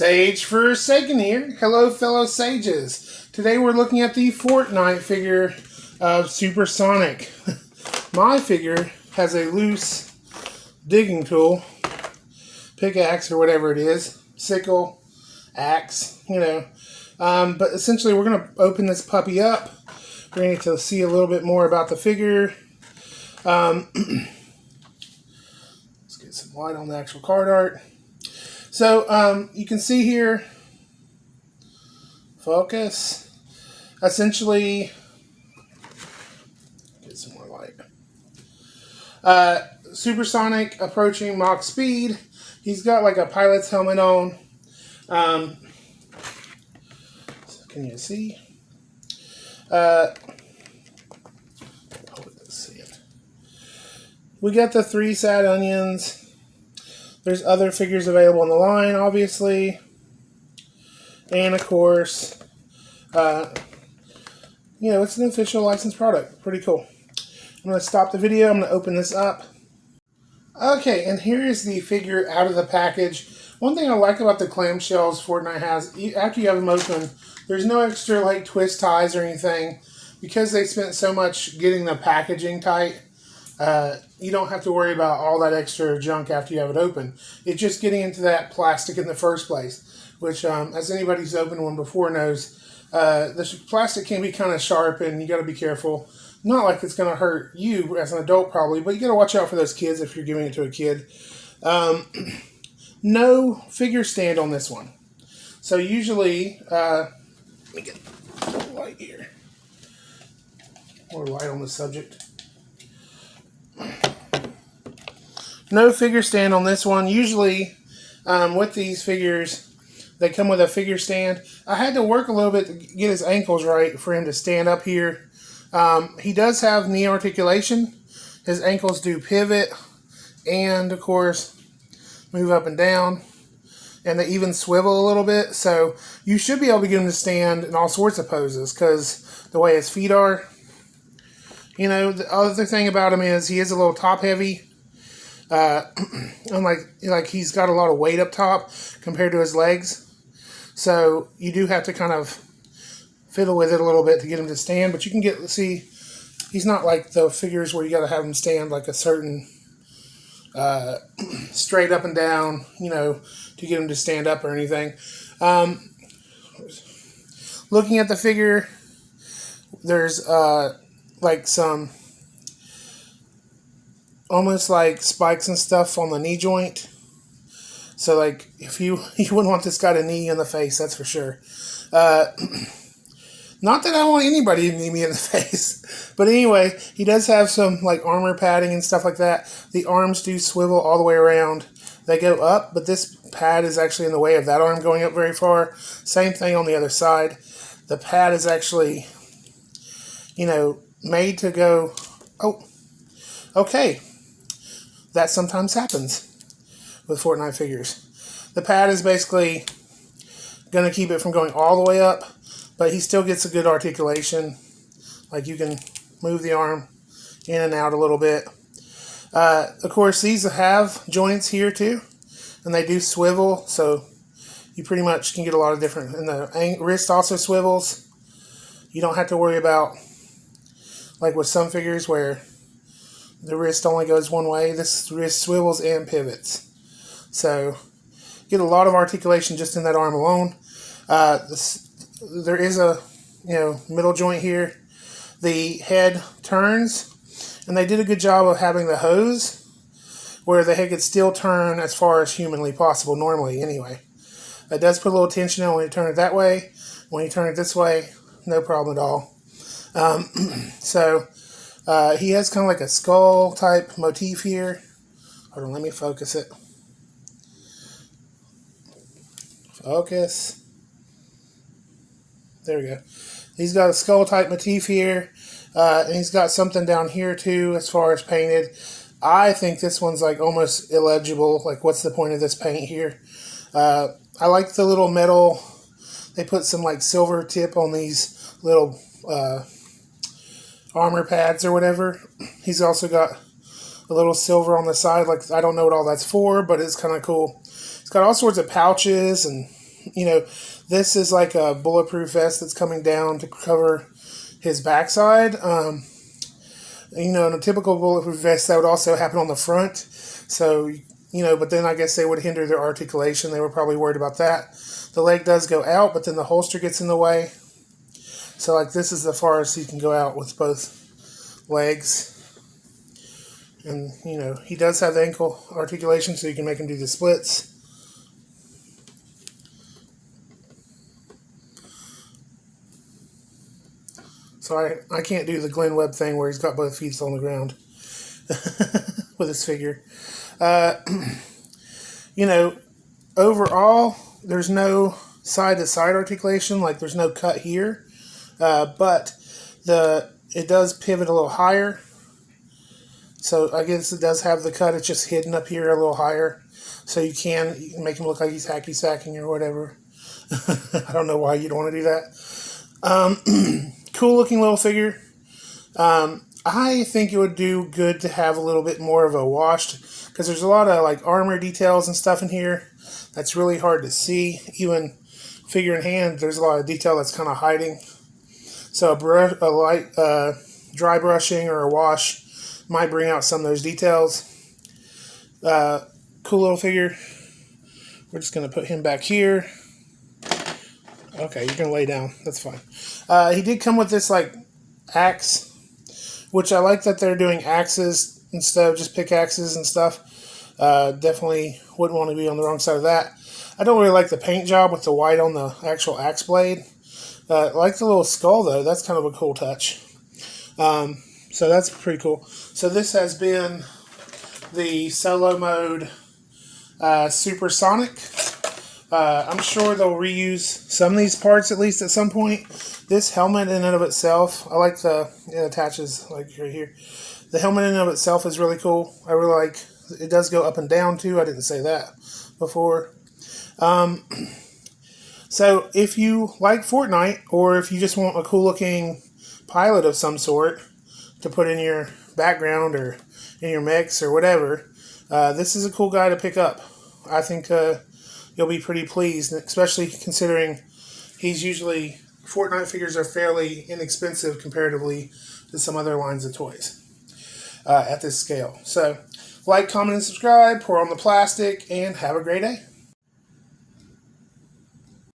Sage for Sagan here. Hello, fellow sages. Today we're looking at the Fortnite figure of Supersonic. My figure has a loose digging tool, pickaxe or whatever it is, sickle, axe, but essentially we're going to open this puppy up. We're going to see a little bit more about the figure. Let's get some light on the actual card art. So, you can see here, focus, essentially, get some more light. Supersonic approaching Mach speed. He's got like a pilot's helmet on. Can you see? Let's see it. We got the 3 sad onions. There's other figures available on the line, obviously. And, of course, it's an official licensed product. Pretty cool. I'm going to stop the video. I'm going to open this up. Okay, and here is the figure out of the package. One thing I like about the clamshells Fortnite has, after you have them open, there's no extra, twist ties or anything. Because they spent so much getting the packaging tight, you don't have to worry about all that extra junk after you have it open. It's just getting into that plastic in the first place, which, as anybody who's opened one before knows, the plastic can be kind of sharp and you got to be careful. Not like it's going to hurt you as an adult probably, but you got to watch out for those kids if you're giving it to a kid. No figure stand on this one. So usually, let me get light here. More light on the subject. No figure stand on this one. Usually, with these figures, they come with a figure stand. I had to work a little bit to get his ankles right for him to stand up here. He does have knee articulation. His ankles do pivot and, of course, move up and down. And they even swivel a little bit. So you should be able to get him to stand in all sorts of poses because the way his feet are. The other thing about him is he is a little top heavy. Unlike he's got a lot of weight up top compared to his legs. So you do have to kind of fiddle with it a little bit to get him to stand. But you can see, he's not like the figures where you got to have him stand like a certain straight up and down, to get him to stand up or anything. Looking at the figure, there's some almost like spikes and stuff on the knee joint. So if you wouldn't want this guy to knee you in the face, that's for sure. Not that I want anybody to knee me in the face. But anyway, he does have some armor padding and stuff like that. The arms do swivel all the way around. They go up, but this pad is actually in the way of that arm going up very far. Same thing on the other side. The pad is actually, made to go, oh, okay. That sometimes happens with Fortnite figures. The pad is basically going to keep it from going all the way up, but he still gets a good articulation. You can move the arm in and out a little bit. Of course, these have joints here too, and they do swivel, so you pretty much can get a lot of different, and the wrist also swivels. You don't have to worry about, with some figures where the wrist only goes one way. This wrist swivels and pivots. So, get a lot of articulation just in that arm alone. There is a, middle joint here. The head turns, and they did a good job of having the hose where the head could still turn as far as humanly possible, normally anyway. It does put a little tension on when you turn it that way. When you turn it this way, no problem at all. He has kind of like a skull type motif here. Hold on, let me focus it. Focus. There we go. He's got a skull type motif here. And he's got something down here too as far as painted. I think this one's almost illegible. What's the point of this paint here? I like the little metal. They put some silver tip on these little armor pads or whatever. He's also got a little silver on the side. I don't know what all that's for, but it's kind of cool. It's got all sorts of pouches and you know, this is like a bulletproof vest that's coming down to cover his backside. In a typical bulletproof vest, that would also happen on the front. So, but then I guess they would hinder their articulation. They were probably worried about that. The leg does go out, but then the holster gets in the way. So, like, this is the farthest he can go out with both legs. And, he does have the ankle articulation, so you can make him do the splits. So I can't do the Glenn Webb thing where he's got both feet on the ground with his figure. Overall, there's no side-to-side articulation. Like, there's no cut here. But it does pivot a little higher. So I guess it does have the cut. It's just hidden up here a little higher. So you can make him look like he's hacky sacking or whatever. I don't know why you'd want to do that. Cool looking little figure. I think it would do good to have a little bit more of a washed, because there's a lot of like armor details and stuff in here that's really hard to see. Even figure in hand, there's a lot of detail that's kind of hiding. So a light dry brushing or a wash might bring out some of those details. Cool little figure. We're just going to put him back here. Okay, you're going to lay down. That's fine. He did come with this, like, axe, which I like that they're doing axes instead of just pickaxes and stuff. Definitely wouldn't want to be on the wrong side of that. I don't really like the paint job with the white on the actual axe blade. I like the little skull, though. That's kind of a cool touch. So that's pretty cool. So this has been the solo mode Supersonic. I'm sure they'll reuse some of these parts, at least at some point. This helmet in and of itself, I like it attaches like right here. The helmet in and of itself is really cool. I really like, it does go up and down too. I didn't say that before. So if you like Fortnite, or if you just want a cool looking pilot of some sort to put in your background or in your mix or whatever, this is a cool guy to pick up. I think you'll be pretty pleased, especially considering Fortnite figures are fairly inexpensive comparatively to some other lines of toys at this scale. So, like, comment, and subscribe, pour on the plastic, and have a great day.